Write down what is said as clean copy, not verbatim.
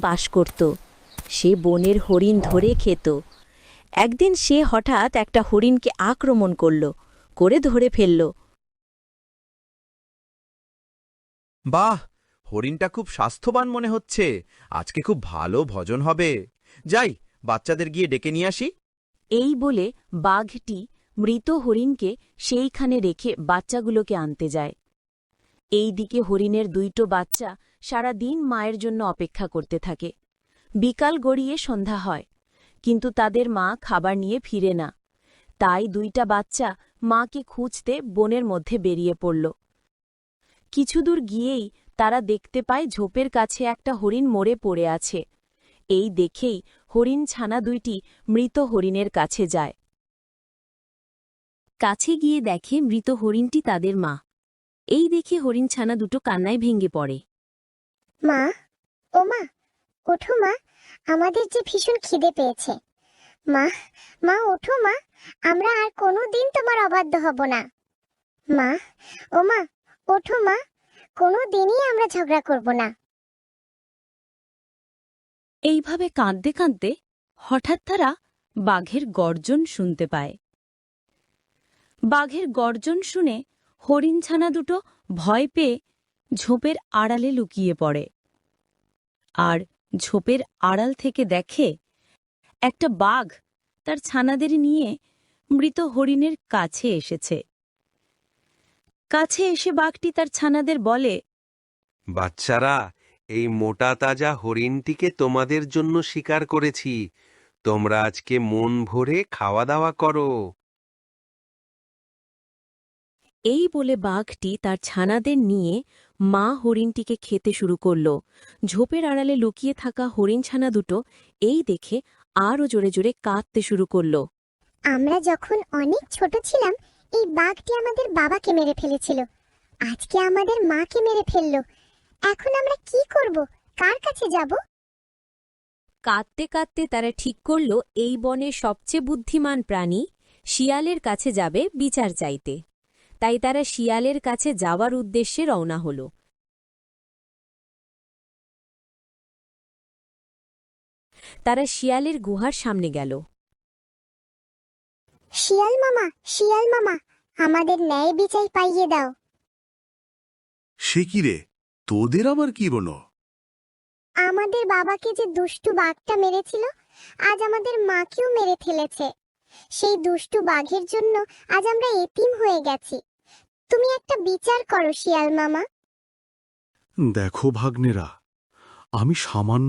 বাস করত। সে বনের হরিণ ধরে খেত। একদিন সে হঠাৎ একটা হরিণকে আক্রমণ করে ধরে ফেলল। বাহ, হরিণটা খুব স্বাস্থ্যবান মনে হচ্ছে। আজকে খুব ভালো ভোজন হবে। যাই, বাচ্চাদের গিয়ে ডেকে নিয়ে আসি। এই বলে বাঘটি মৃত হরিণকে সেইখানে রেখে বাচ্চাগুলোকে আনতে যায়। এই দিকে হরিণের দুইটো বাচ্চা সারা দিন মায়ের জন্য অপেক্ষা করতে থাকে। বিকাল গড়িয়ে সন্ধ্যা হয়, কিন্তু তাদের মা খাবার নিয়ে ফিরে না। তাই দুইটা বাচ্চা মাকে খুঁজতে বনের মধ্যে বেরিয়ে পড়ল। কিছুদূর গিয়েই তারা দেখতে পায় ঝোপের কাছে একটা হরিণ মরে পড়ে আছে। এই দেখেই হরিণ ছানা দুইটি মৃত হরিণের কাছে যায়। কাছে গিয়ে দেখে মৃত হরিণটি তাদের মা। এই দেখে হরিণ ছানা দুটো কান্নায় ভেঙে পড়ে। মা, ও মা, ওঠো মা, আমাদের যে ভীষণ খিদে পেয়েছে। মা, মা ওঠো মা, আমরা আর কোনোদিন তোমার অবাধ্য হব না। মা, ও মা, ওঠো মা, কোনোদিনই আমরা ঝগড়া করব না। এইভাবে কাঁদতে কাঁদতে হঠাৎ তারা বাঘের গর্জন শুনতে পায়। বাঘের গর্জন শুনে হরিণ ছানা দুটো ভয় পেয়ে ঝোপের আড়ালে লুকিয়ে পড়ে। আর ঝোপের আড়াল থেকে দেখে একটা বাঘ তার ছানাদের নিয়ে মৃত হরিণের কাছে এসেছে। কাছে এসে বাঘটি তার ছানাদের বলে, বাচ্চারা, এই মোটা তাজা হরিণটিকে তোমাদের জন্য শিকার করেছি। তোমরা আজকে মন ভরে খাওয়া দাওয়া করো। এই বলে বাঘটি তার ছানাদের নিয়ে মা হরিণটিকে খেতে শুরু করল। ঝোপের আড়ালে লুকিয়ে থাকা হরিণ ছানা দুটো এই দেখে আরও জোরে জোরে কাঁদতে শুরু করল। আমরা যখন অনেক ছোট ছিলাম, এই বাঘটি আমাদের বাবাকে মেরে ফেলেছিল। আজকে আমাদের মাকে মেরে ফেললো। এখন আমরা কি করব? কার কাছে যাব? কাঁদতে কাঁদতে তারা ঠিক করল এই বনের সবচেয়ে বুদ্ধিমান প্রাণী শিয়ালের কাছে যাবে বিচার চাইতে। তাই তারা শিয়ালের কাছে যাওয়ার উদ্দেশ্যে রওনা হল। তারা শিয়ালের গুহার সামনে গেল। শিয়াল মামা, আমাদের ন্যায় বিচার পাইয়ে দাও। সে কি রে, তোদের আবার কি হলো? আমাদের বাবাকে যে দুষ্টু বাঘটা মেরেছিল, আজ আমাদের মাকেও মেরে ফেলেছে। সেই দুষ্টু বাঘের জন্য আজ আমরা এতিম হয়ে গেছি। তুমি একটা বিচার করো শিয়াল মামা। দেখো ভাগ্নেরা, আমি সামান্য